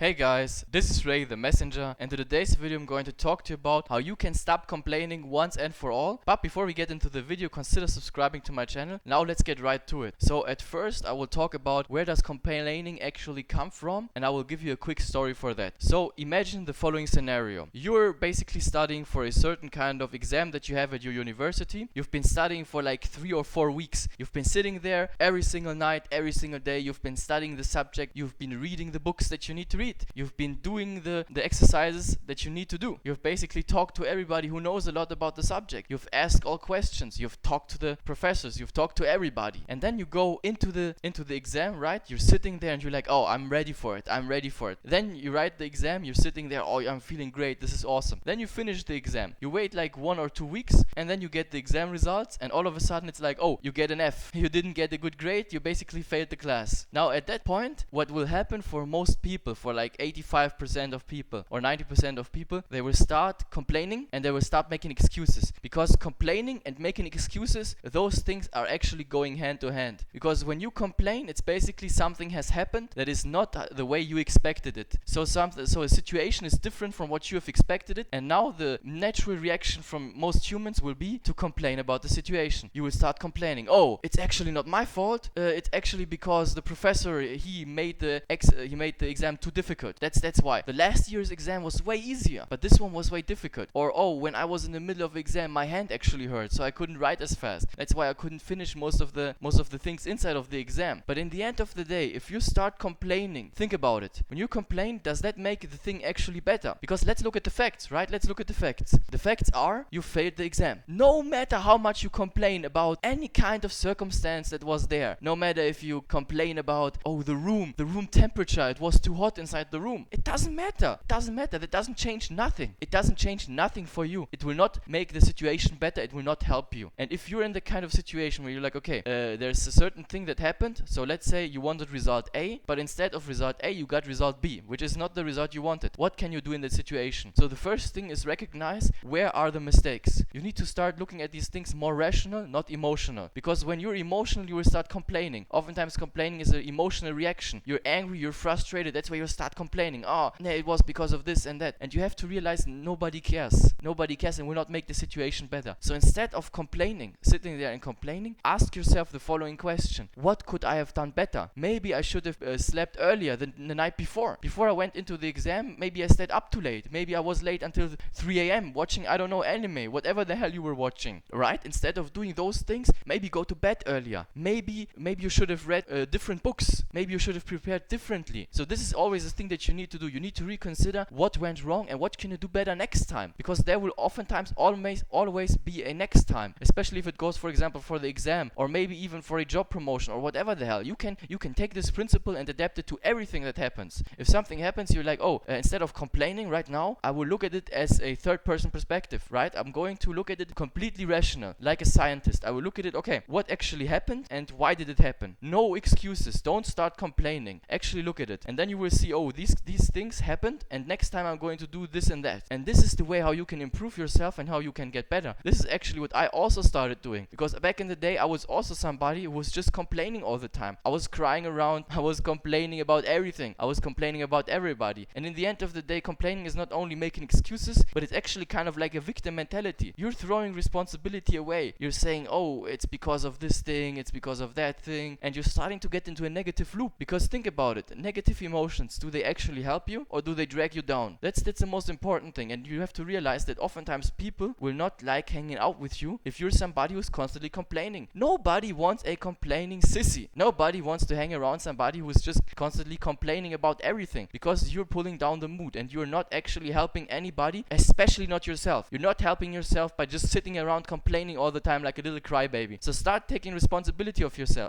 Hey guys, this is Ray the Messenger, and in today's video I'm going to talk to you about how you can stop complaining once and for all. But before we get into the video, consider subscribing to my channel. Now let's get right to it. So at first I will talk about where does complaining actually come from, and I will give you a quick story for that. So imagine the following scenario. You're basically studying for a certain kind of exam that you have at your university. You've been studying for like 3 or 4 weeks. You've been sitting there every single night, every single day. You've been studying the subject. You've been reading the books that you need to read. You've been doing the exercises that you need to do. You've basically talked to everybody who knows a lot about the subject. You've asked all questions. You've talked to the professors. You've talked to everybody. And then you go into the exam, right? You're sitting there and you're like, oh, I'm ready for it. I'm ready for it. Then you write the exam. You're sitting there, oh, I'm feeling great. This is awesome. Then you finish the exam. You wait like 1 or 2 weeks and then you get the exam results, and all of a sudden it's like, oh, you get an F. You didn't get a good grade. You basically failed the class. Now at that point, what will happen for most people, for like 85% of people or 90% of people, they will start complaining and they will start making excuses. Because complaining and making excuses, those things are actually going hand to hand. Because when you complain, it's basically something has happened that is not the way you expected it. So a situation is different from what you have expected it, and now the natural reaction from most humans will be to complain about the situation. You will start complaining. Oh, it's actually not my fault. It's actually because the professor he made the exam too difficult. That's why. The last year's exam was way easier, but this one was way difficult. Or, oh, when I was in the middle of the exam, my hand actually hurt, so I couldn't write as fast. That's why I couldn't finish most of the things inside of the exam. But in the end of the day, if you start complaining, think about it. When you complain, does that make the thing actually better? Because let's look at the facts, right? Let's look at the facts. The facts are you failed the exam. No matter how much you complain about any kind of circumstance that was there, no matter if you complain about, oh, the room temperature, it was too hot inside the room. It doesn't matter. It doesn't matter. That doesn't change nothing. It doesn't change nothing for you. It will not make the situation better. It will not help you. And if you're in the kind of situation where you're like, okay, there's a certain thing that happened. So let's say you wanted result A, but instead of result A, you got result B, which is not the result you wanted. What can you do in that situation? So the first thing is recognize where are the mistakes. You need to start looking at these things more rational, not emotional. Because when you're emotional, you will start complaining. Oftentimes complaining is an emotional reaction. You're angry, you're frustrated. That's why you start complaining. Oh, no, it was because of this and that. And you have to realize nobody cares. Nobody cares and will not make the situation better. So instead of complaining, sitting there and complaining, ask yourself the following question. What could I have done better? Maybe I should have slept earlier than the night before. Before I went into the exam, maybe I stayed up too late. Maybe I was late until 3 a.m. watching, I don't know, anime, whatever the hell you were watching, right? Instead of doing those things, maybe go to bed earlier. Maybe you should have read different books. Maybe you should have prepared differently. So this is always a thing that you need to do. You need to reconsider what went wrong and what can you do better next time. Because there will oftentimes always be a next time. Especially if it goes, for example, for the exam or maybe even for a job promotion or whatever the hell. You can take this principle and adapt it to everything that happens. If something happens, you're like, oh, instead of complaining right now, I will look at it as a third-person perspective, right? I'm going to look at it completely rational, like a scientist. I will look at it, okay, what actually happened and why did it happen? No excuses. Don't start complaining. Actually look at it. And then you will see, oh, these things happened and next time I'm going to do this and that. And this is the way how you can improve yourself and how you can get better. This is actually what I also started doing. Because back in the day, I was also somebody who was just complaining all the time. I was crying around. I was complaining about everything. I was complaining about everybody. And in the end of the day, complaining is not only making excuses, but it's actually kind of like a victim mentality. You're throwing responsibility away. You're saying, oh, it's because of this thing, it's because of that thing. And you're starting to get into a negative loop. Because think about it. Negative emotions, do they actually help you or do they drag you down? That's the most important thing. And you have to realize that oftentimes people will not like hanging out with you if you're somebody who's constantly complaining. Nobody wants a complaining sissy. Nobody wants to hang around somebody who's just constantly complaining about everything, because you're pulling down the mood and you're not actually helping anybody, especially not yourself. You're not helping yourself by just sitting around complaining all the time like a little crybaby. So start taking responsibility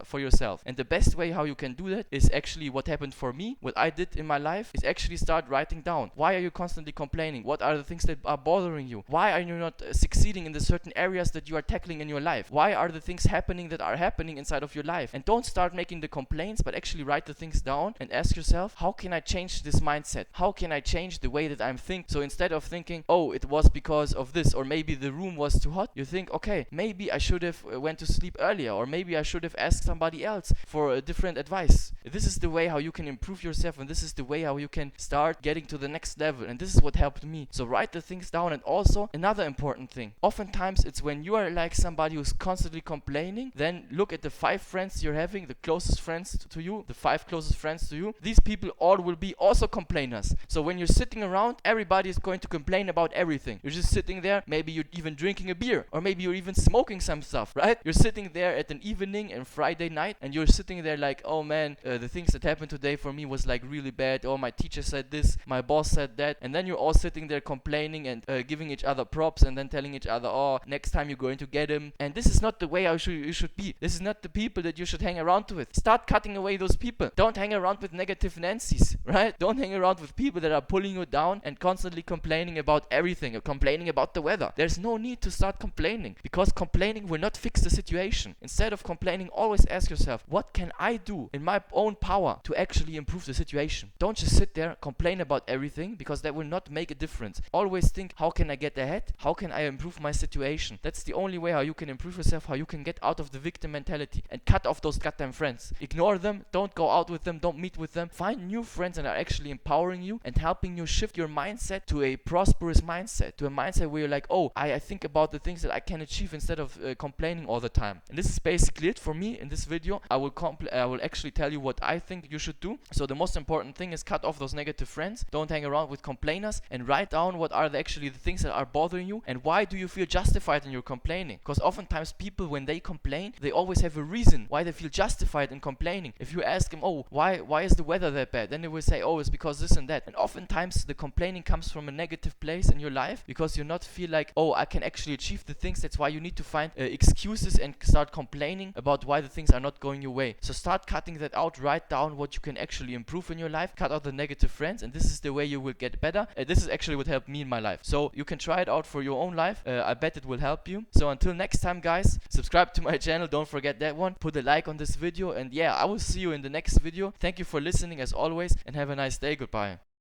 for yourself. And the best way how you can do that is actually what happened for me. What I did in my life is actually start writing down. Why are you constantly complaining? What are the things that are bothering you? Why are you not succeeding in the certain areas that you are tackling in your life? Why are the things happening that are happening inside of your life? And don't start making the complaints, but actually write the things down and ask yourself, how can I change this mindset? How can I change the way that I'm thinking? So instead of thinking, oh, it was because of this, or maybe the room was too hot, you think, okay, maybe I should have went to sleep earlier, or maybe I should have asked somebody else for a different advice. This is the way how you can improve yourself, and this is the the way how you can start getting to the next level. And this is what helped me. So write the things down. And also another important thing, oftentimes it's when you are like somebody who's constantly complaining, then look at the 5 friends you're having, the closest friends to you, the 5 closest friends to you. These people all will be also complainers. So when you're sitting around, everybody is going to complain about everything. You're just sitting there, maybe you're even drinking a beer, or maybe you're even smoking some stuff, right? You're sitting there at an evening and Friday night, and you're sitting there like, oh man, the things that happened today for me was like really bad. Oh, my teacher said this, my boss said that. And then you're all sitting there complaining and giving each other props, and then telling each other, oh, next time you're going to get him. And this is not the way how you should be. This is not the people that you should hang around with. Start cutting away those people. Don't hang around with negative Nancy's, right? Don't hang around with people that are pulling you down and constantly complaining about everything, or complaining about the weather. There's no need to start complaining, because complaining will not fix the situation. Instead of complaining, always ask yourself, what can I do in my own power to actually improve the situation? Don't just sit there, complain about everything, because that will not make a difference. Always think, how can I get ahead? How can I improve my situation? That's the only way how you can improve yourself, how you can get out of the victim mentality and cut off those goddamn friends. Ignore them, don't go out with them, don't meet with them. Find new friends that are actually empowering you and helping you shift your mindset to a prosperous mindset, to a mindset where you're like, oh, I think about the things that I can achieve instead of complaining all the time. And this is basically it for me in this video. I will actually tell you what I think you should do. So the most important thing is cut off those negative friends. Don't hang around with complainers, and write down what are actually the things that are bothering you, and why do you feel justified in your complaining. Because oftentimes people, when they complain, they always have a reason why they feel justified in complaining. If you ask them, oh, why is the weather that bad? Then they will say, oh, it's because this and that. And oftentimes the complaining comes from a negative place in your life, because you not feel like, oh, I can actually achieve the things. That's why you need to find excuses and start complaining about why the things are not going your way. So start cutting that out. Write down what you can actually improve in your life. Cut out the negative friends, and this is the way you will get better. This is actually what helped me in my life. So you can try it out for your own life. I bet it will help you. So until next time, guys, subscribe to my channel. Don't forget that one. Put a like on this video, and yeah, I will see you in the next video. Thank you for listening as always, and have a nice day. Goodbye.